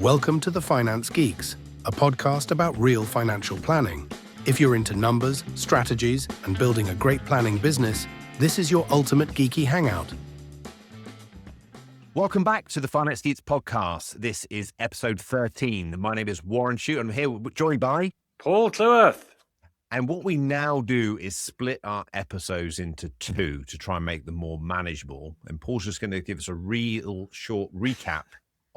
Welcome to The Finance Geeks, a podcast about real financial planning. If you're into numbers, strategies, and building a great planning business, this is your ultimate geeky hangout. Welcome back to the Finance Geeks podcast. This is episode 13. My name is Warren Shute. I'm here joined by Paul Cleworth. And what we now do is split our episodes into two to try and make them more manageable. And Paul's just going to give us a real short recap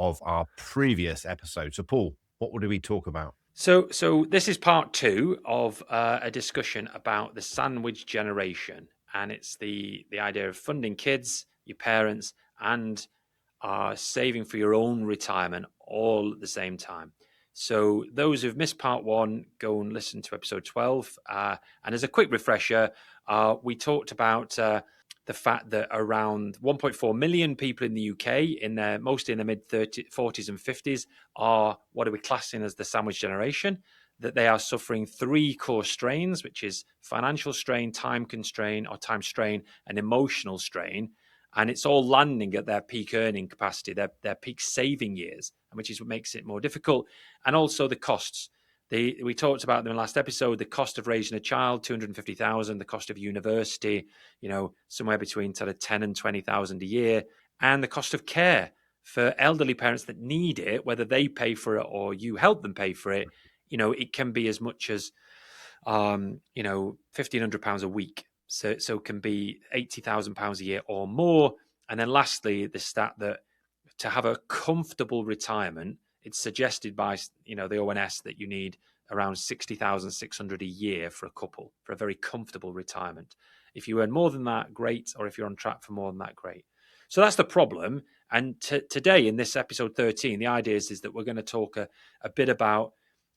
of our previous episode. So Paul, what do we talk about? So this is part two of a discussion about the sandwich generation. And it's the idea of funding kids, your parents, and saving for your own retirement all at the same time. So those who've missed part one, go and listen to episode 12. And as a quick refresher, we talked about the fact that around 1.4 million people in the UK, mostly in their mid-40s and 50s, are what are we classing as the sandwich generation, that they are suffering three core strains, which is financial strain, time constraint or time strain, and emotional strain. And it's all landing at their peak earning capacity, their peak saving years, which is what makes it more difficult. And also the costs. We talked about them in the last episode, the cost of raising a child, 250,000, the cost of university, somewhere between sort of 10 and 20,000 a year, and the cost of care for elderly parents that need it, whether they pay for it or you help them pay for it. It can be as much as, £1,500 a week. So it can be £80,000 a year or more. And then lastly, the stat that to have a comfortable retirement, it's suggested by the ONS that you need around 60,600 a year for a couple for a very comfortable retirement. If you earn more than that, great. Or if you're on track for more than that, great. So that's the problem. And today in this episode 13, the idea is that we're going to talk a bit about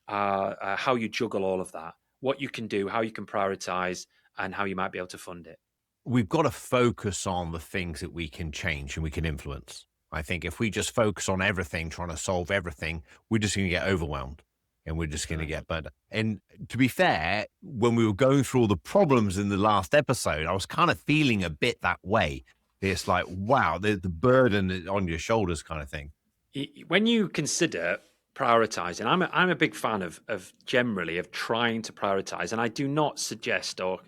how you juggle all of that, what you can do, how you can prioritize, and how you might be able to fund it. We've got to focus on the things that we can change and we can influence. I think if we just focus on everything, trying to solve everything, we're just going to get overwhelmed and we're just going to get burnt. And to be fair, when we were going through all the problems in the last episode, I was kind of feeling a bit that way. It's like, wow, the burden on your shoulders kind of thing. When you consider prioritizing, I'm a big fan of generally of trying to prioritize, and I do not suggest or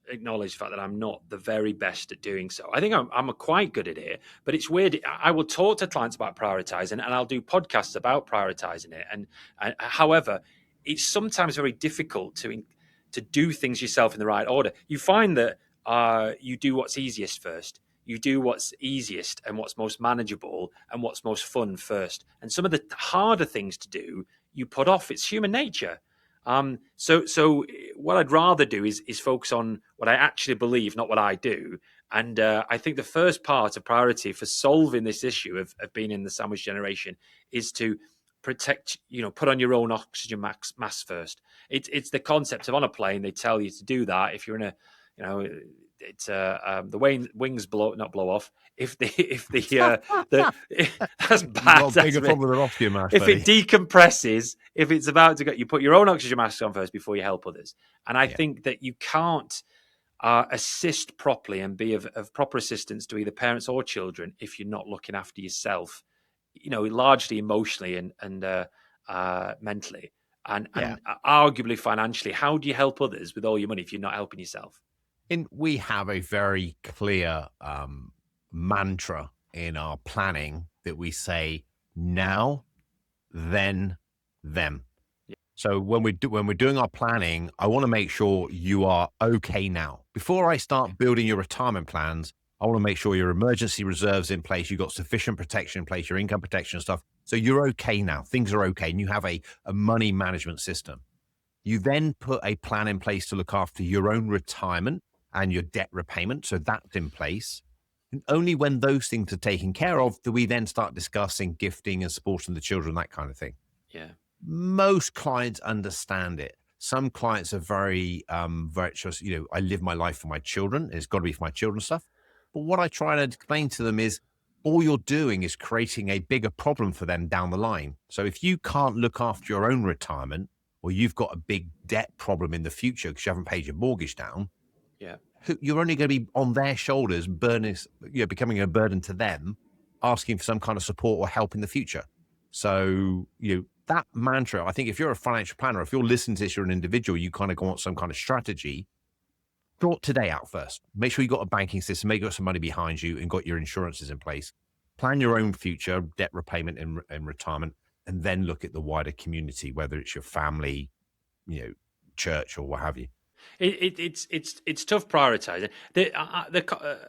acknowledge the fact that I'm not the very best at doing so. I think I'm quite good at it, but it's weird. I will talk to clients about prioritizing, and I'll do podcasts about prioritizing it. And however, it's sometimes very difficult to do things yourself in the right order. You find that you do what's easiest first. You do what's easiest and what's most manageable and what's most fun first. And some of the harder things to do, you put off. It's human nature. So what I'd rather do is focus on what I actually believe, not what I do. And I think the first part of priority for solving this issue of being in the sandwich generation is to protect, put on your own oxygen mask first. It's the concept of on a plane, they tell you to do that. If you're in it's the wings not blow off. If that's bad. Bigger problem than oxygen mask. If it decompresses, if it's about to go, you put your own oxygen mask on first before you help others. And I think that you can't assist properly and be of proper assistance to either parents or children if you're not looking after yourself, largely emotionally and mentally and arguably financially. How do you help others with all your money if you're not helping yourself? And we have a very clear mantra in our planning that we say now, then, them. Yeah. So when we're doing our planning, I want to make sure you are okay now. Before I start building your retirement plans, I want to make sure your emergency reserves in place, you've got sufficient protection in place, your income protection and stuff. So you're okay now. Things are okay. And you have a money management system. You then put a plan in place to look after your own retirement and your debt repayment. So that's in place. And only when those things are taken care of do we then start discussing gifting and supporting the children, that kind of thing. Yeah. Most clients understand it. Some clients are very virtuous. I live my life for my children. It's got to be for my children's stuff. But what I try to explain to them is all you're doing is creating a bigger problem for them down the line. So if you can't look after your own retirement, or you've got a big debt problem in the future because you haven't paid your mortgage down, you're only going to be on their shoulders, becoming a burden to them, asking for some kind of support or help in the future. So, that mantra, I think if you're a financial planner, if you're listening to this, you're an individual, you kind of want some kind of strategy, sort today out first. Make sure you got a banking system, make sure you got some money behind you and got your insurances in place. Plan your own future, debt repayment and retirement, and then look at the wider community, whether it's your family, church or what have you. It's tough prioritizing.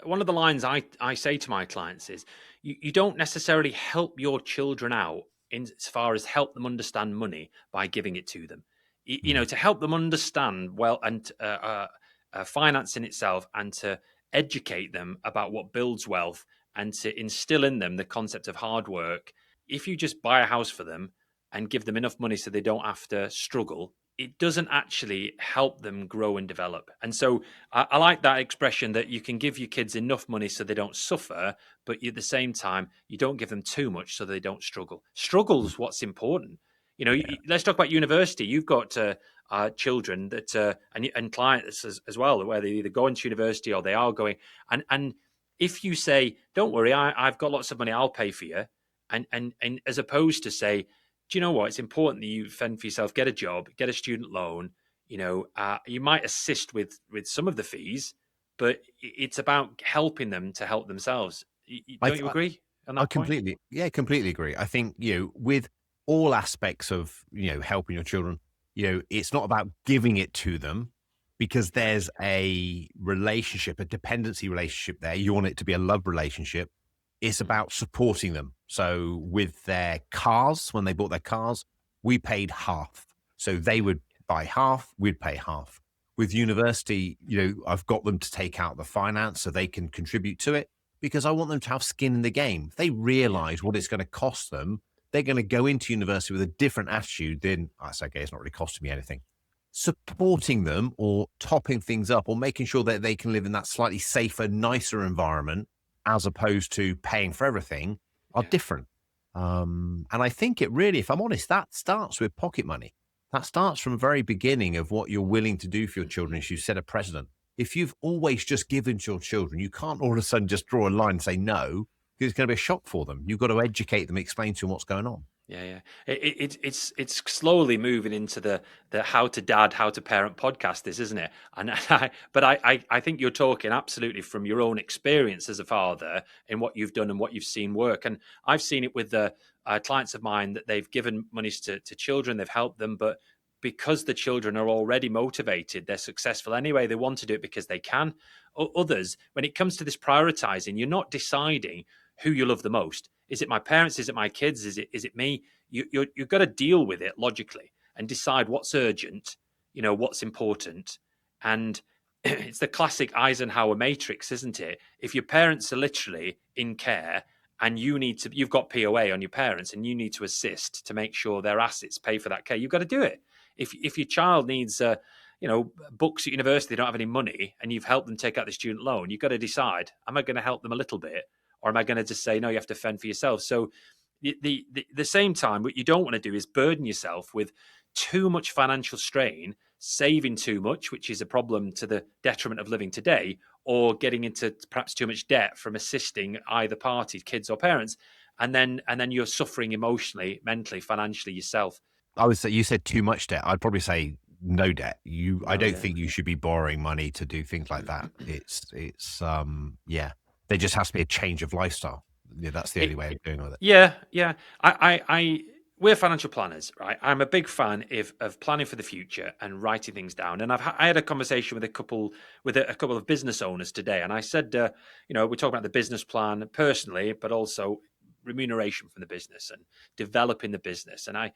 One of the lines I say to my clients is, you don't necessarily help your children out in as far as help them understand money by giving it to them. To help them understand well and finance in itself, and to educate them about what builds wealth, and to instill in them the concept of hard work. If you just buy a house for them and give them enough money so they don't have to struggle, it doesn't actually help them grow and develop. And so I like that expression that you can give your kids enough money so they don't suffer, but at the same time, you don't give them too much so they don't struggle. Struggle's what's important. Let's talk about university. You've got children that and clients as well, where they either go into university or they are going. And if you say, "Don't worry, I've got lots of money, I'll pay for you," and as opposed to say, do you know what? It's important that you fend for yourself, get a job, get a student loan. You might assist with some of the fees, but it's about helping them to help themselves. Don't you agree on I that point? completely agree. I think, with all aspects of, helping your children, it's not about giving it to them, because there's a relationship, a dependency relationship there. You want it to be a love relationship. It's about supporting them. So with their cars, when they bought their cars, we paid half. So they would buy half, we'd pay half. With university, I've got them to take out the finance so they can contribute to it, because I want them to have skin in the game. If they Yeah, realize what it's going to cost them, they're going to go into university with a different attitude than, that's okay, it's not really costing me anything. Supporting them or topping things up or making sure that they can live in that slightly safer, nicer environment as opposed to paying for everything are yeah, different. And I think it really, if I'm honest, that starts with pocket money. That starts from the very beginning of what you're willing to do for your children as you set a precedent. If you've always just given to your children, you can't all of a sudden just draw a line and say no, because it's going to be a shock for them. You've got to educate them, explain to them what's going on. yeah. It's slowly moving into the how to dad, how to parent podcast, isn't it? And I think you're talking absolutely from your own experience as a father in what you've done and what you've seen work. And I've seen it with the clients of mine that they've given monies to children, they've helped them, but because the children are already motivated, they're successful anyway. They want to do it because they can. Others, when it comes to this prioritizing, you're not deciding who you love the most. Is it my parents? Is it my kids? Is it me? You've got to deal with it logically and decide what's urgent, what's important. And it's the classic Eisenhower matrix, isn't it? If your parents are literally in care and you've got POA on your parents and you need to assist to make sure their assets pay for that care, you've got to do it. If your child needs books at university, they don't have any money, and you've helped them take out the student loan, you've got to decide, am I going to help them a little bit, or am I going to just say, no, you have to fend for yourself? So the same time, what you don't want to do is burden yourself with too much financial strain, saving too much, which is a problem to the detriment of living today, or getting into perhaps too much debt from assisting either party, kids or parents, and then you're suffering emotionally, mentally, financially yourself. I would say you said too much debt. I'd probably say no debt. I No don't debt. think you should be borrowing money to do things like that. Yeah. There just has to be a change of lifestyle. Yeah, that's the only way of doing with it. Yeah, yeah. We're financial planners, right? I'm a big fan of planning for the future and writing things down. And I had a conversation with a couple of business owners today, and I said, we're talking about the business plan personally, but also remuneration from the business and developing the business. And I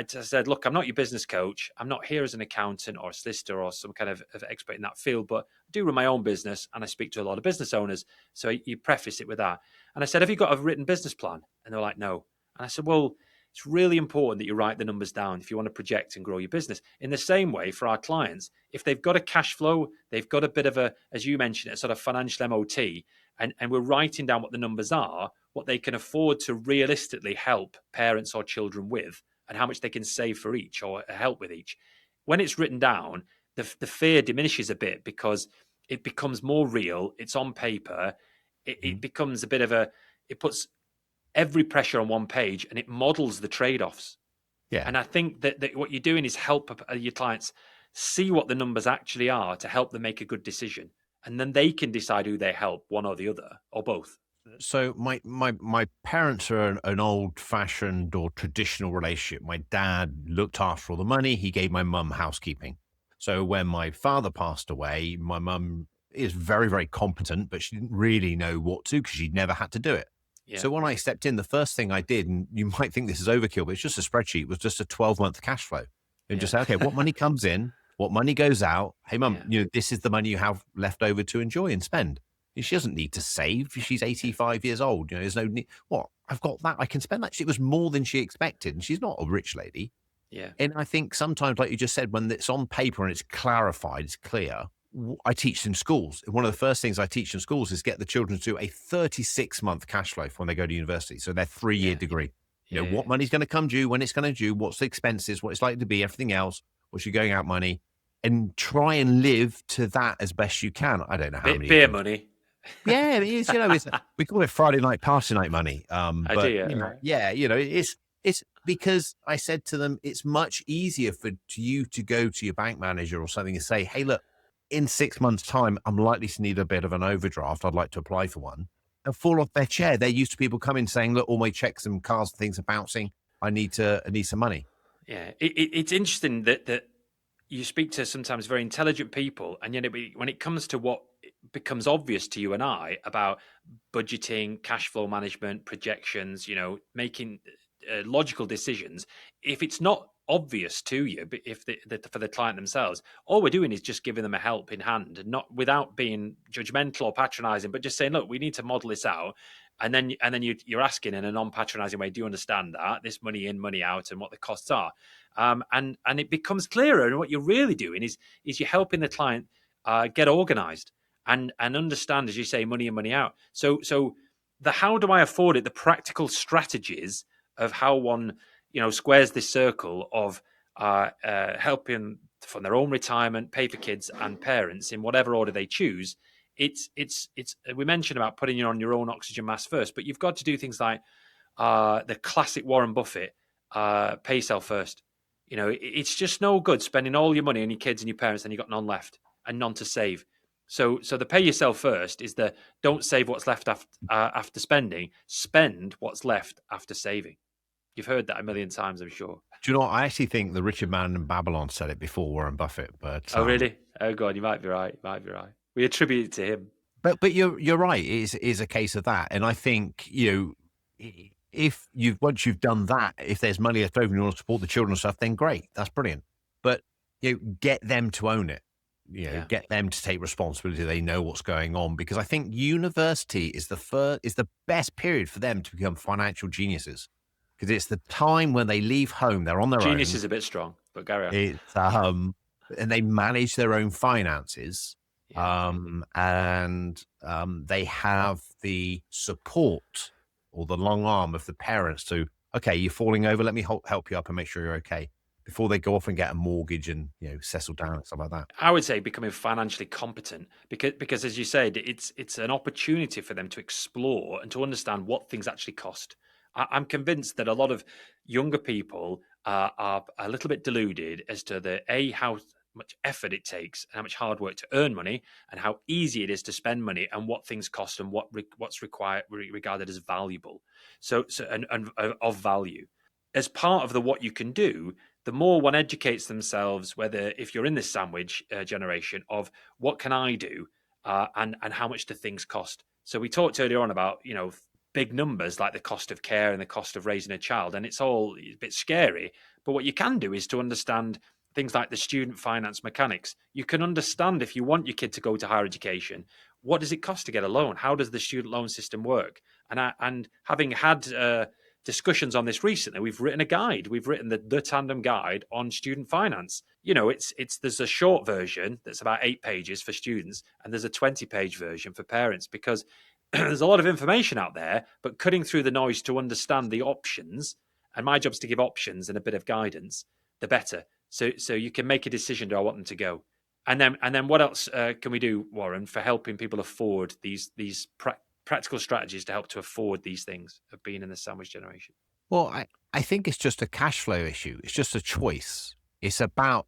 just said, look, I'm not your business coach. I'm not here as an accountant or a solicitor or some kind of expert in that field, but I do run my own business and I speak to a lot of business owners. So you preface it with that. And I said, have you got a written business plan? And they were like, no. And I said, well, it's really important that you write the numbers down if you want to project and grow your business. In the same way, for our clients, if they've got a cash flow, they've got a bit of a, as you mentioned, a sort of financial MOT, and we're writing down what the numbers are, what they can afford to realistically help parents or children with, and how much they can save for each or help with each. When it's written down, the fear diminishes a bit because it becomes more real. It's on paper. It Mhm. becomes a bit of a, it puts every pressure on one page, and it models the trade-offs. Yeah. And I think that what you're doing is help your clients see what the numbers actually are to help them make a good decision. And then they can decide who they help, one or the other, or both. So my parents are an old fashioned or traditional relationship. My dad looked after all the money. He gave my mum housekeeping. So when my father passed away, my mum is very, very competent, but she didn't really know what to because she'd never had to do it. Yeah. So when I stepped in, the first thing I did, and you might think this is overkill, but it's just a spreadsheet, was just a 12-month cash flow. And just say, okay, what money comes in, what money goes out. Hey, mum, this is the money you have left over to enjoy and spend. She doesn't need to save. She's 85 years old. There's no need. What? I've got that. I can spend that. It was more than she expected. And she's not a rich lady. Yeah. And I think sometimes, like you just said, when it's on paper and it's clarified, it's clear. I teach in schools. One of the first things I teach in schools is get the children to do a 36-month cash flow when they go to university. So their 3-year degree. What money's going to come due, when it's going to due, what's the expenses, what it's likely to be, everything else, what's your going out money, and try and live to that as best you can. I don't know how many. Beer money. Yeah, it is. We call it Friday night party night money. I But do, it's because I said to them, it's much easier for you to go to your bank manager or something and say, hey, look, in 6 months' time, I'm likely to need a bit of an overdraft. I'd like to apply for one. And fall off their chair. They're used to people coming saying, look, all my checks and cards and things are bouncing. I need some money. Yeah, it's interesting that you speak to sometimes very intelligent people, and yet when it comes to what becomes obvious to you and I about budgeting, cash flow management, projections, making logical decisions, if it's not obvious to you, but if for the client themselves, all we're doing is just giving them a helping hand, and not without being judgmental or patronizing, but just saying, look, we need to model this out. And then you're asking in a non-patronizing way, do you understand that this money in, money out, and what the costs are? And it becomes clearer. And what you're really doing is you're helping the client get organized and understand, as you say, money in, money out. So the how do I afford it? The practical strategies of how one squares this circle of helping from their own retirement, pay for kids and parents in whatever order they choose. It's we mentioned about putting on your own oxygen mask first, but you've got to do things like the classic Warren Buffett, pay yourself first. It's just no good spending all your money on your kids and your parents and you've got none left and none to save. So the pay yourself first is the don't save what's left after spending, spend what's left after saving. You've heard that a million times, I'm sure. Do you know what? I actually think the richest man in Babylon said it before Warren Buffett. But oh, really? Oh, God, you might be right. We attribute it to him. But you're right. It is a case of that. And I think, if once you've done that, if there's money left over and you want to support the children and stuff, then great. That's brilliant. But, get them to own it. Get them to take responsibility. They know what's going on, because I think university is the best period for them to become financial geniuses, because it's the time when they leave home, they're on their own. Genius is a bit strong, but carry on. It's and they manage their own finances, and they have the support or the long arm of the parents to, okay, you're falling over, let me help you up and make sure you're okay, before they go off and get a mortgage and settle down and stuff like that. I would say becoming financially competent, because as you said, it's an opportunity for them to explore and to understand what things actually cost. I'm convinced that a lot of younger people are a little bit deluded as to how much effort it takes and how much hard work to earn money, and how easy it is to spend money, and what things cost and what's regarded as valuable. So of value. As part of what you can do, the more one educates themselves, whether if you're in this sandwich generation of what can I do and how much do things cost. So we talked earlier on about, big numbers like the cost of care and the cost of raising a child, and it's all a bit scary. But what you can do is to understand things like the student finance mechanics. You can understand, if you want your kid to go to higher education, what does it cost to get a loan? How does the student loan system work? And having had discussions on this recently, we've written a guide. We've written the Tandem Guide on student finance. There's a short version that's about 8 pages for students, and there's a 20-page version for parents, because there's a lot of information out there, but cutting through the noise to understand the options, and my job is to give options and a bit of guidance, the better. So you can make a decision, do I want them to go? And then what else can we do, Warren, for helping people afford these practical strategies to help to afford these things of being in the sandwich generation? Well, I think it's just a cash flow issue. It's just a choice. It's about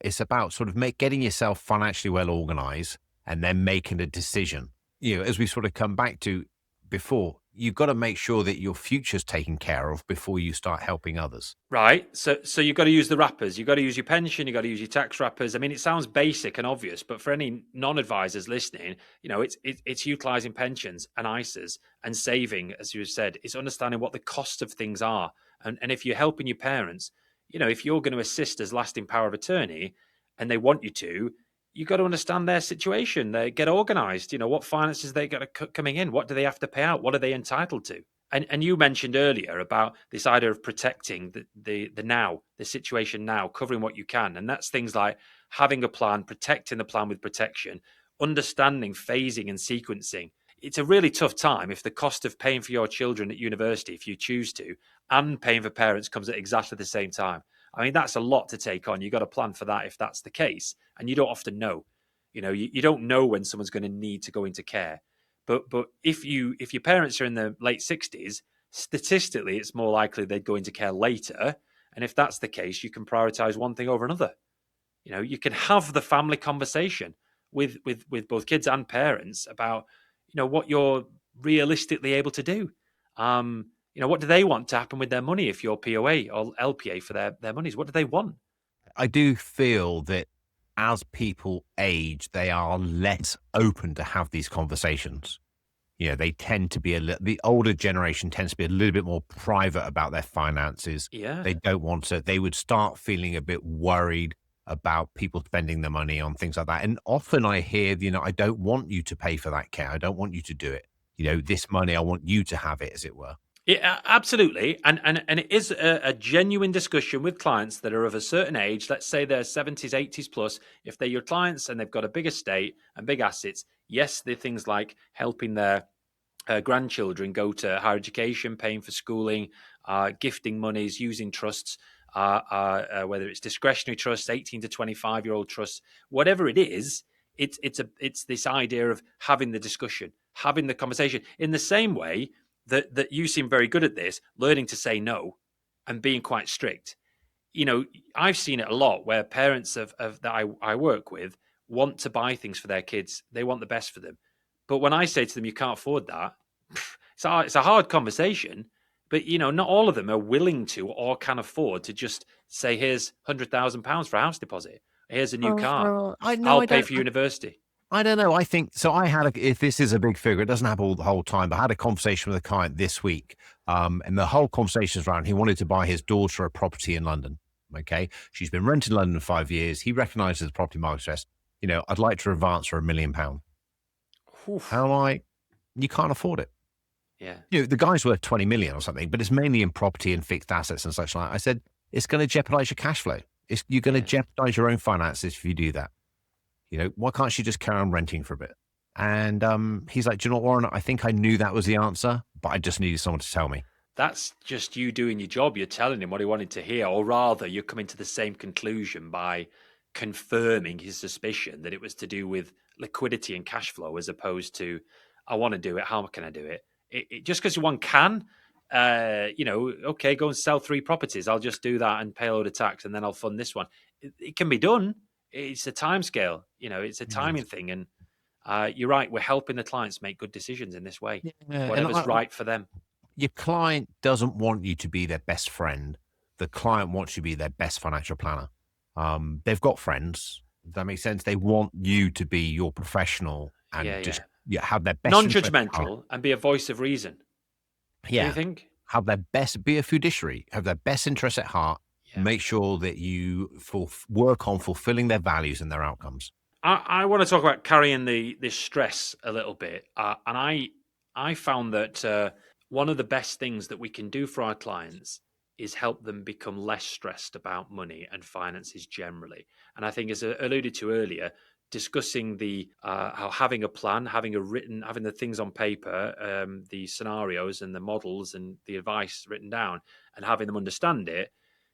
sort of getting yourself financially well organized and then making a decision. As we sort of come back to before, you've got to make sure that your future's taken care of before you start helping others. Right. So you've got to use the wrappers. You've got to use your pension. You've got to use your tax wrappers. I mean, it sounds basic and obvious, but for any non-advisors listening, it's utilizing pensions and ISAs and saving, as you said. It's understanding what the cost of things are. And if you're helping your parents, if you're going to assist as lasting power of attorney and they want you to, you've got to understand their situation. They get organized. What finances they got coming in? What do they have to pay out? What are they entitled to? And you mentioned earlier about this idea of protecting the now, the situation now, covering what you can. And that's things like having a plan, protecting the plan with protection, understanding phasing and sequencing. It's a really tough time if the cost of paying for your children at university, if you choose to, and paying for parents comes at exactly the same time. I mean, that's a lot to take on. You've got to plan for that if that's the case. And you don't often know. You don't know when someone's going to need to go into care. But if your parents are in the late 60s, statistically, it's more likely they'd go into care later. And if that's the case, you can prioritize one thing over another. You can have the family conversation with both kids and parents about, what you're realistically able to do. What do they want to happen with their money if you're POA or LPA for their monies? What do they want? I do feel that as people age, they are less open to have these conversations. They tend to be the older generation tends to be a little bit more private about their finances. Yeah. They don't want to, they would start feeling a bit worried about people spending their money on things like that. And often I hear, I don't want you to pay for that care. I don't want you to do it. This money, I want you to have it, as it were. Yeah, absolutely. And it is a genuine discussion with clients that are of a certain age. Let's say they're 70s, 80s plus. If they're your clients and they've got a big estate and big assets, yes, they're things like helping their grandchildren go to higher education, paying for schooling, gifting monies, using trusts, whether it's discretionary trusts, 18 to 25-year-old trusts, whatever it is, it's this idea of having the discussion, having the conversation in the same way that you seem very good at this, learning to say no and being quite strict. I've seen it a lot where parents that I work with want to buy things for their kids. They want the best for them. But when I say to them, you can't afford that, it's a hard conversation. But, not all of them are willing to or can afford to just say, here's £100,000 for a house deposit. Here's a new car. I'll pay for university. I don't know. I think so. If this is a big figure, it doesn't happen all the whole time, but I had a conversation with a client this week. And the whole conversation is around, he wanted to buy his daughter a property in London. Okay. She's been renting in London 5 years. He recognizes the property market stress. I'd like to advance her £1 million. How am I? You can't afford it. Yeah. The guy's worth 20 million or something, but it's mainly in property and fixed assets and such like. I said, it's going to jeopardize your cash flow. You're going to jeopardize your own finances if you do that. Why can't she just carry on renting for a bit? And he's like, do you know what, Warren? I think I knew that was the answer, but I just needed someone to tell me. That's just you doing your job. You're telling him what he wanted to hear, or rather, you're coming to the same conclusion by confirming his suspicion that it was to do with liquidity and cash flow, as opposed to, I want to do it. How can I do it? Just because one can, okay, go and sell 3 properties. I'll just do that and pay a load of tax, and then I'll fund this one. It can be done. It's a time scale, it's a timing thing. And you're right. We're helping the clients make good decisions in this way, whatever's right for them. Your client doesn't want you to be their best friend. The client wants you to be their best financial planner. They've got friends. Does that make sense? They want you to be your professional and have their best non-judgmental and be a voice of reason. Yeah. Do you think? Have their best, be a fiduciary, have their best interests at heart. Yeah. Make sure that you work on fulfilling their values and their outcomes. I want to talk about carrying this stress a little bit. And I found that one of the best things that we can do for our clients is help them become less stressed about money and finances generally. And I think, as I alluded to earlier, discussing how having a plan, having the things on paper, the scenarios and the models and the advice written down, and having them understand it,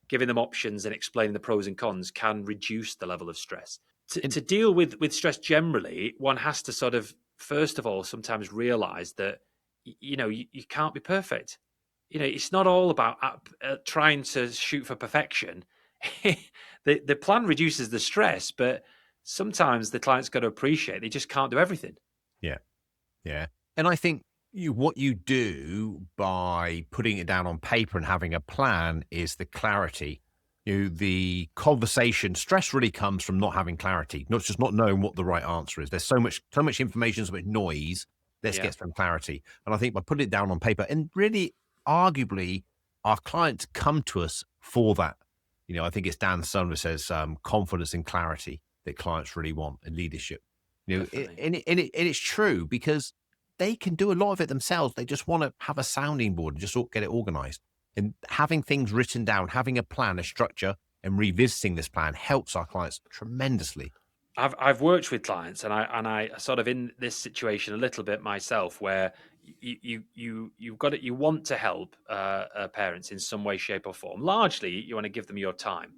giving them options and explaining the pros and cons can reduce the level of stress. To deal with stress generally, one has to sort of, first of all, sometimes realize that you can't be perfect. It's not all about trying to shoot for perfection. The plan reduces the stress, but sometimes the client's got to appreciate they just can't do everything. Yeah. Yeah. And I think what you do by putting it down on paper and having a plan is the clarity. The conversation stress really comes from not having clarity, not just not knowing what the right answer is. There's so much information, so much noise. Let's Yeah, get some clarity. And I think by putting it down on paper and really arguably our clients come to us for that. I think it's Dan Sumner says confidence and clarity that clients really want and leadership. definitely. And it's true because they can do a lot of it themselves. They just want to have a sounding board and just get it organized. And having things written down, having a plan, a structure, and revisiting this plan helps our clients tremendously. I've worked with clients, and I sort of in this situation a little bit myself, where you've got it. You want to help parents in some way, shape, or form. Largely, you want to give them your time.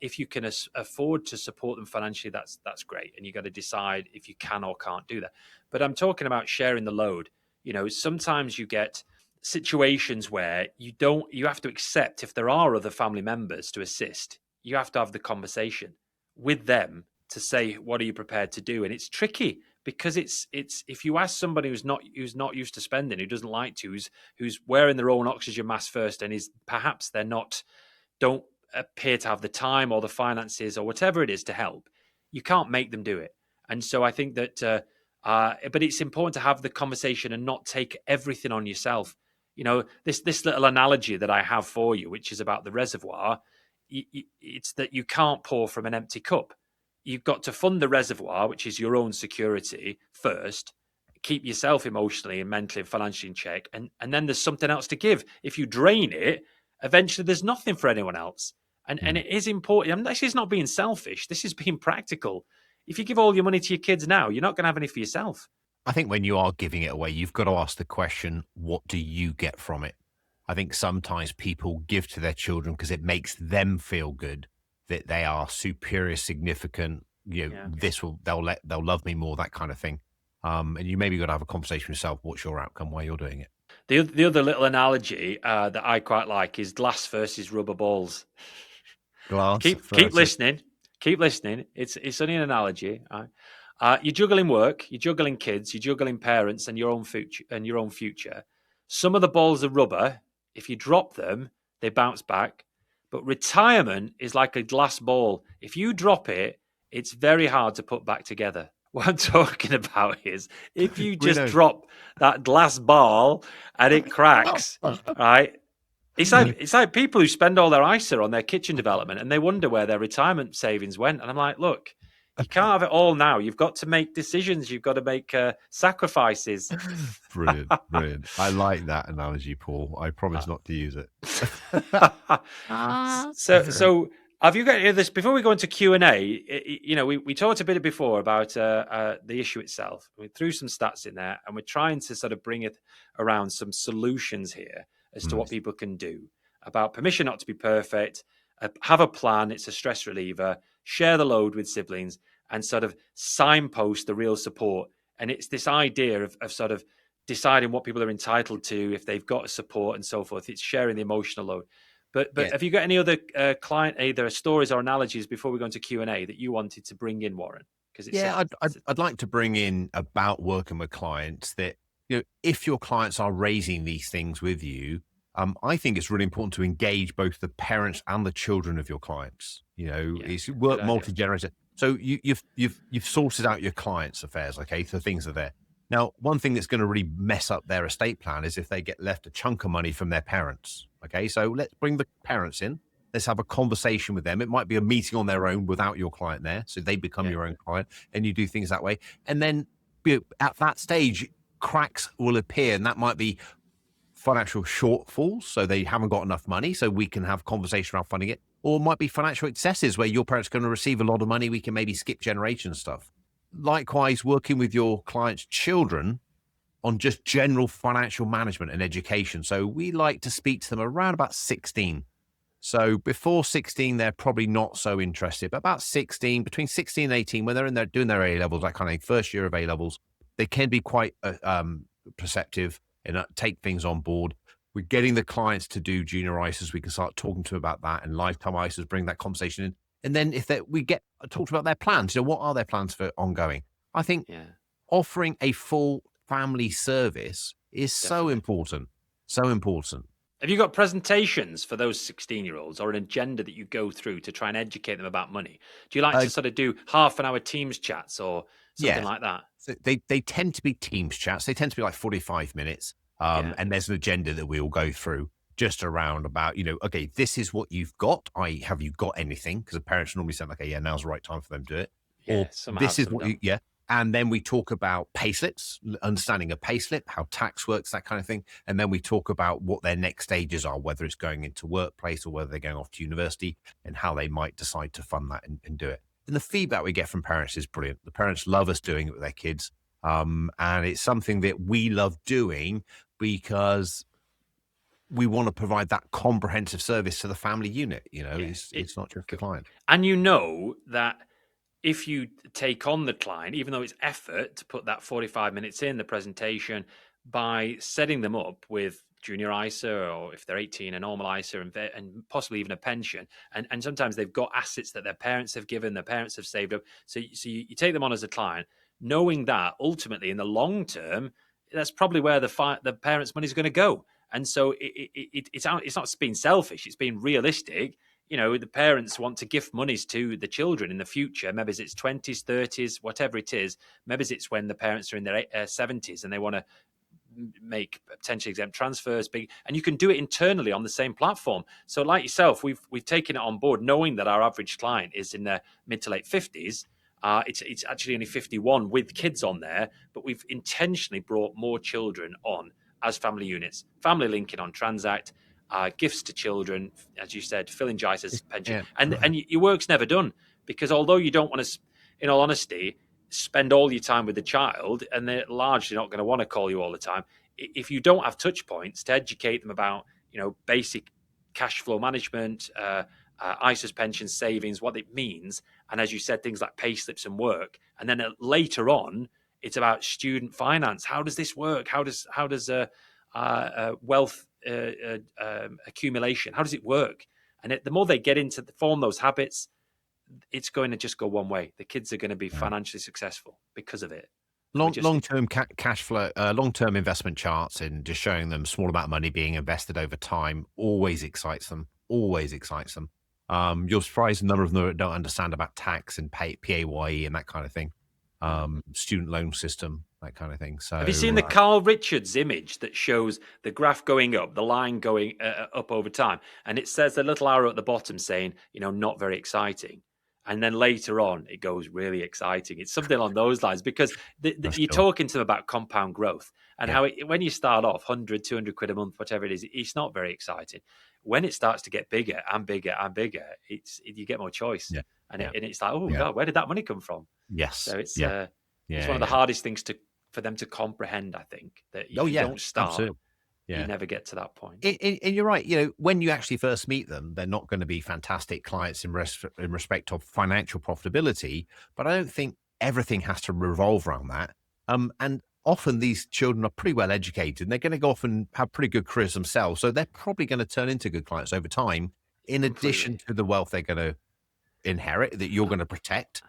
If you can afford to support them financially, that's great, and you got to decide if you can or can't do that. But I'm talking about sharing the load. Sometimes you get situations where you have to accept if there are other family members to assist. You have to have the conversation with them to say what are you prepared to do, and it's tricky because it's if you ask somebody who's not used to spending, who doesn't like to, who's wearing their own oxygen mask first, and is perhaps they're not don't appear to have the time or the finances or whatever it is to help, you can't make them do it. And so I think that but it's important to have the conversation and not take everything on yourself. This little analogy that I have for you, which is about the reservoir, it's that you can't pour from an empty cup. You've got to fund the reservoir, which is your own security first, keep yourself emotionally and mentally and financially in check, and then there's something else to give. If you drain it, eventually there's nothing for anyone else. And it is important. I mean, this is not being selfish. This is being practical. If you give all your money to your kids now, you're not going to have any for yourself. I think when you are giving it away, you've got to ask the question, what do you get from it? I think sometimes people give to their children because it makes them feel good that they are superior, significant. Yeah. They'll love me more, that kind of thing. And you maybe got to have a conversation with yourself. What's your outcome while you're doing it? The other little analogy that I quite like is glass versus rubber balls. Glass. Keep listening. Keep listening. It's only an analogy. You're juggling work, you're juggling kids, you're juggling parents, and your own future. Some of the balls are rubber. If you drop them, they bounce back. But retirement is like a glass ball. If you drop it, it's very hard to put back together. What I'm talking about is if you just drop that glass ball and it cracks, right? It's like people who spend all their ISA on their kitchen development and they wonder where their retirement savings went. And I'm like, look, you can't have it all now. You've got to make decisions. You've got to make sacrifices. Brilliant. I like that analogy, Paul. I promise not to use it. So have you got any of this before we go into Q&A? We talked a bit before about the issue itself. We threw some stats in there, and we're trying to sort of bring it around some solutions here as to what people can do about permission not to be perfect, have a plan. It's a stress reliever, share the load with siblings, and sort of signpost the real support. And it's this idea of sort of deciding what people are entitled to if they've got support and so forth. It's sharing the emotional load. But have you got any other client, either stories or analogies before we go into Q&A that you wanted to bring in, Warren? Because I'd like to bring in about working with clients that, if your clients are raising these things with you, I think it's really important to engage both the parents and the children of your clients. It's work multi-generational. So you've sorted out your clients' affairs, okay? So things are there. Now, one thing that's going to really mess up their estate plan is if they get left a chunk of money from their parents. Okay, so let's bring the parents in. Let's have a conversation with them. It might be a meeting on their own without your client there, so they become your own client, and you do things that way. And then at that stage, cracks will appear, and that might be financial shortfalls, so they haven't got enough money, so we can have conversation around funding it. Or it might be financial excesses where your parents are going to receive a lot of money. We can maybe skip generation stuff. Likewise, working with your clients' children on just general financial management and education. So we like to speak to them around about 16. So before 16, they're probably not so interested, but about 16, between 16 and 18, when they're in there doing their A levels, that kind of thing, first year of A levels, they can be quite perceptive and take things on board. We're getting the clients to do junior ISAs. We can start talking to them about that, and lifetime ISAs, bring that conversation in. And then if we get talked about their plans, what are their plans for ongoing? I think Yeah, offering a full family service is so definitely. important. So important. Have you got presentations for those 16-year-olds or an agenda that you go through to try and educate them about money? Do you like Uh, to sort of do half an hour Teams chats or something yeah. like that? So they tend to be Teams chats. They tend to be like 45 minutes. Yeah. And there's an agenda that we all go through just around about, okay, this is what you've got. Have you got anything? Because the parents normally say, okay, yeah, now's the right time for them to do it. Or Yeah. Some have, this is some what don't. yeah. And then we talk about payslips, understanding a payslip, how tax works, that kind of thing. And then we talk about what their next stages are, whether it's going into workplace or whether they're going off to university, and how they might decide to fund that and do it. And the feedback we get from parents is brilliant. The parents love us doing it with their kids. And it's something that we love doing because we want to provide that comprehensive service to the family unit. Yeah. It's not just the client. And you know that if you take on the client, even though it's effort to put that 45 minutes in the presentation, by setting them up with junior ISA, or if they're 18, a normal ISA, and possibly even a pension. And sometimes they've got assets that their parents have given, their parents have saved up. So you take them on as a client, knowing that ultimately in the long term, that's probably where the parents' money is going to go. And so it's not being selfish, it's being realistic. The parents want to gift monies to the children in the future. Maybe it's 20s, 30s, whatever it is. Maybe it's when the parents are in their 70s and they want to make potentially exempt transfers big, and you can do it internally on the same platform. So like yourself, we've taken it on board knowing that our average client is in their mid to late 50s. It's actually only 51 with kids on there, but we've intentionally brought more children on as family units, family linking on Transact, gifts to children, as you said, phalangitis pension, Yeah. and your work's never done, because although you don't want to, in all honesty, spend all your time with the child, and they're largely not going to want to call you all the time. If you don't have touch points to educate them about, basic cash flow management, ISAs, pensions, savings, what it means, and as you said, things like pay slips and work, and then later on, it's about student finance. How does this work? How does wealth accumulation? How does it work? And the more they get into form those habits, it's going to just go one way. The kids are going to be Yeah. financially successful because of it. Long-term cash flow, long-term investment charts, and just showing them small amount of money being invested over time always excites them. Always excites them. You're surprised a number of them don't understand about tax and PAYE and that kind of thing. Student loan system, that kind of thing. So Have you seen the Carl Richards image that shows the graph going up, the line going up over time? And it says a little arrow at the bottom saying, not very exciting. And then later on, it goes really exciting. It's something along those lines, because you're sure. talking to them about compound growth and Yeah. how when you start off 100, 200 quid a month, whatever it is, it's not very exciting. When it starts to get bigger and bigger and bigger, you get more choice. Yeah. And Yeah. it's like, oh Yeah. God, where did that money come from? Yes. So it's Yeah. it's Yeah. one of the Yeah. hardest things for them to comprehend, I think, that if Oh, you yeah. don't start, Absolutely. you Yeah. never get to that point. And you're right. When you actually first meet them, they're not going to be fantastic clients in respect of financial profitability. But I don't think everything has to revolve around that. And often these children are pretty well educated, and they're going to go off and have pretty good careers themselves. So they're probably going to turn into good clients over time, in addition Completely. to the wealth they're going to inherit that you're going to protect.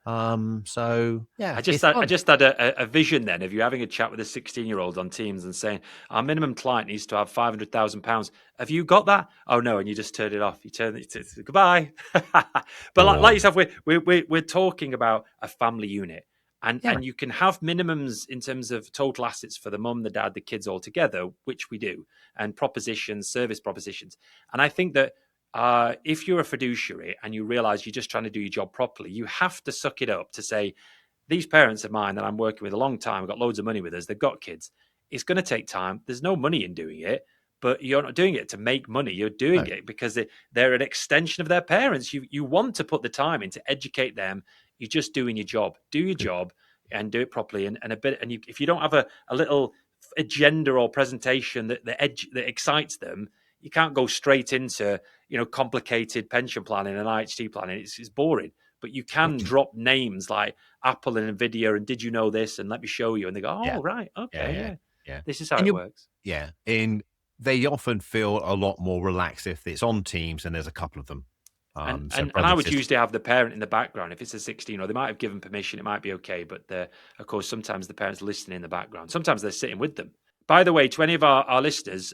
So yeah, it's I fun. just had a vision then of you having a chat with a 16-year-old on Teams and saying, our minimum client needs to have £500,000. Have you got that? Oh no, and you just turn it off. You turn it to goodbye. But like Or yourself, we're talking about a family unit. And yeah, you can have minimums in terms of total assets for the mum, the dad, the kids all together, which we do, and propositions, service propositions. And I think that if you're a fiduciary and you realize you're just trying to do your job properly, you have to suck it up to say, these parents of mine that I'm working with a long time, have got loads of money with us, they've got kids. It's going to take time. There's no money in doing it, but you're not doing it to make money. You're doing no, it because they're an extension of their parents. You want to put the time in to educate them. You're just doing your job. Do your job and do it properly. And a bit. And if you don't have a little agenda or presentation that excites them, you can't go straight into complicated pension planning and IHT planning. It's boring. But you can drop names like Apple and Nvidia and did you know this and let me show you, and they go, yeah, oh right, yeah, okay, yeah. yeah. Yeah. This is how And it works. yeah. And they often feel a lot more relaxed if it's on Teams and there's a couple of them. And So and and I brothers, would sisters. usually have the parent in the background. If it's a 16, or they might have given permission, it might be okay. But of course, sometimes the parents listening in the background. Sometimes they're sitting with them. By the way, to any of our listeners,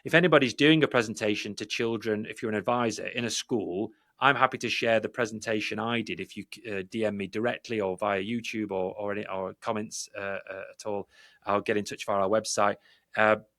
if anybody's doing a presentation to children, if you're an advisor in a school, I'm happy to share the presentation I did. If you DM me directly or via YouTube or comments at all, I'll get in touch via our website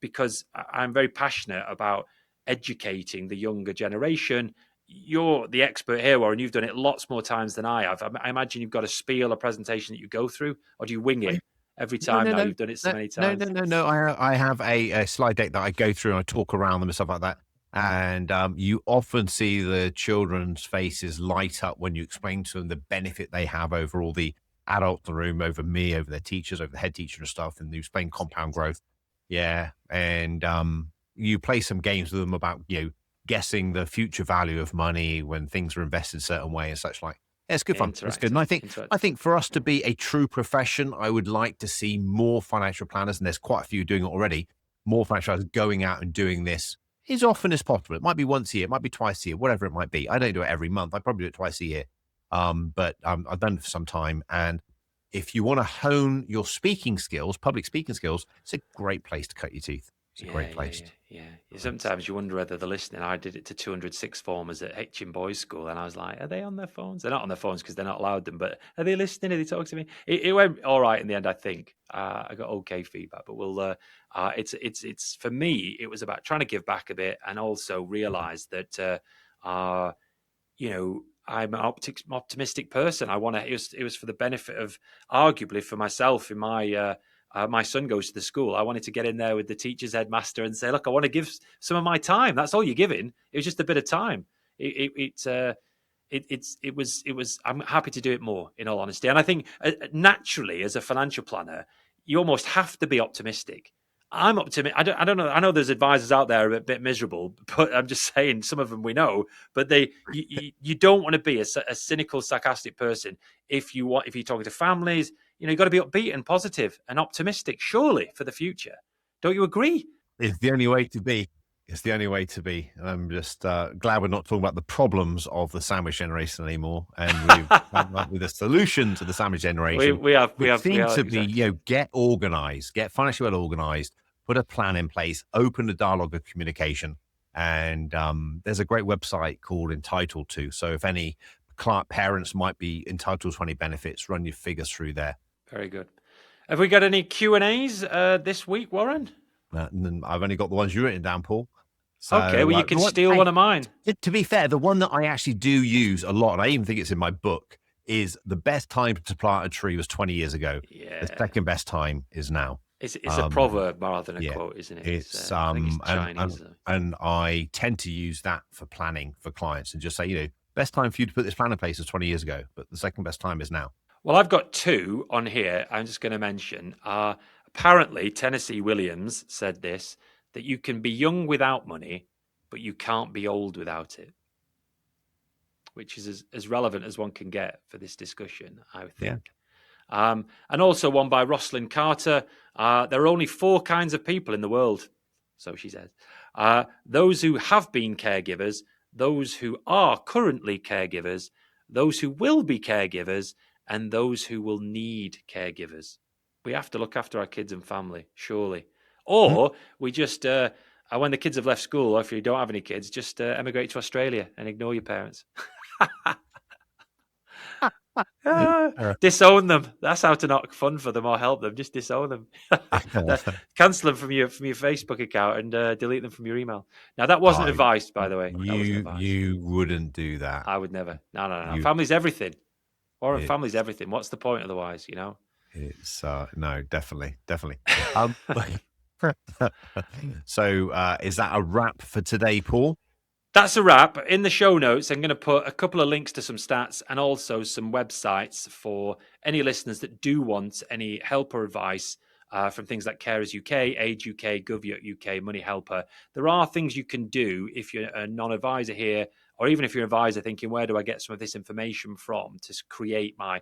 because I'm very passionate about educating the younger generation. You're the expert here, Warren. You've done it lots more times than I have. I imagine you've got a spiel, a presentation that you go through, or do you wing it every No, time no, now? no, You've done it so no, many no, no, times. no, no. I have a slide deck that I go through and I talk around them and stuff like that. And you often see the children's faces light up when you explain to them the benefit they have over all the adults in the room, over me, over their teachers, over the head teacher and stuff. And you explain compound growth. Yeah. And you play some games with them about, guessing the future value of money when things are invested a certain way and such like. Yeah, it's good fun. It's good. And Interactive, I interactive. think for us to be a true profession, I would like to see more financial planners, and there's quite a few doing it already, more financial planners going out and doing this as often as possible. It might be once a year, it might be twice a year, whatever it might be. I don't do it every month. I probably do it twice a year. But I've done it for some time. And if you want to hone your speaking skills, public speaking skills, it's a great place to cut your teeth. It's a great place. Yeah. Sometimes you wonder whether they're listening. I did it to 206 formers at Hitchin Boys School, and I was like, "Are they on their phones? They're not on their phones because they're not allowed them. But are they listening? Are they talking to me?" It went all right in the end. I think I got okay feedback, but it's for me. It was about trying to give back a bit and also realize that I'm an optimistic person. I want to. It was for the benefit of, arguably, for myself. In my son goes to the school. I wanted to get in there with the teacher's headmaster and say, "Look, I want to give some of my time. That's all you're giving. It was just a bit of time. It was. I'm happy to do it more, in all honesty. And I think naturally, as a financial planner, you almost have to be optimistic. I'm optimistic. I don't know. I know there's advisors out there a bit miserable, but I'm just saying some of them we know. But you don't want to be a cynical, sarcastic person if you're talking to families. You've got to be upbeat and positive and optimistic, surely, for the future. Don't you agree? It's the only way to be. It's the only way to be. And I'm just glad we're not talking about the problems of the sandwich generation anymore. And we've come up with a solution to the sandwich generation, We have to be, exactly. get organized, get financially well organized, put a plan in place, open the dialogue of communication. And there's a great website called Entitled To. So if any client parents might be entitled to any benefits, run your figures through there. Very good. Have we got any Q&As this week, Warren? And then I've only got the ones you've written down, Paul. So, Okay, well, you can steal one of mine. To be fair, the one that I actually do use a lot, and I even think it's in my book, is the best time to plant a tree was 20 years ago. Yeah. The second best time is now. It's a proverb rather than a quote, isn't it? It's I think it's Chinese. and I tend to use that for planning for clients and just say, best time for you to put this plan in place was 20 years ago, but the second best time is now. Well, I've got two on here. I'm just going to mention. Apparently, Tennessee Williams said this, that you can be young without money, but you can't be old without it, which is as relevant as one can get for this discussion, I think. Yeah. And also one by Rosalind Carter. There are only 4 kinds of people in the world, so she says. Those who have been caregivers, those who are currently caregivers, those who will be caregivers, and those who will need caregivers. We have to look after our kids and family, surely. Or we just, when the kids have left school, or if you don't have any kids, just emigrate to Australia and ignore your parents. Disown them. That's how to not fund for them or help them. Just disown them. Cancel them from your Facebook account and delete them from your email. Now, that wasn't advice, by the way. You wouldn't do that. I would never. No. Family's everything. Warren, family's everything. What's the point otherwise, It's no, definitely. So is that a wrap for today, Paul? That's a wrap. In the show notes, I'm going to put a couple of links to some stats and also some websites for any listeners that do want any help or advice from things like Carers UK, Age UK, Gov UK, Money Helper. There are things you can do if you're a non-advisor here, or even if you're an advisor thinking, where do I get some of this information from to create my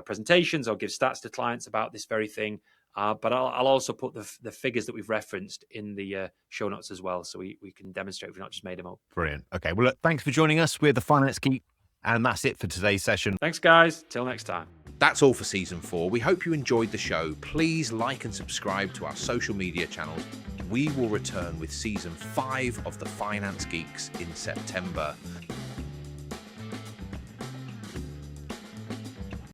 presentations or give stats to clients about this very thing. But I'll also put the figures that we've referenced in the show notes as well, so we can demonstrate we've not just made them up. Brilliant. Okay. Well, look, thanks for joining us. We're the Finance Geek, and that's it for today's session. Thanks, guys. Till next time. That's all for season 4. We hope you enjoyed the show. Please like and subscribe to our social media channels. We will return with season 5 of the Finance Geeks in September.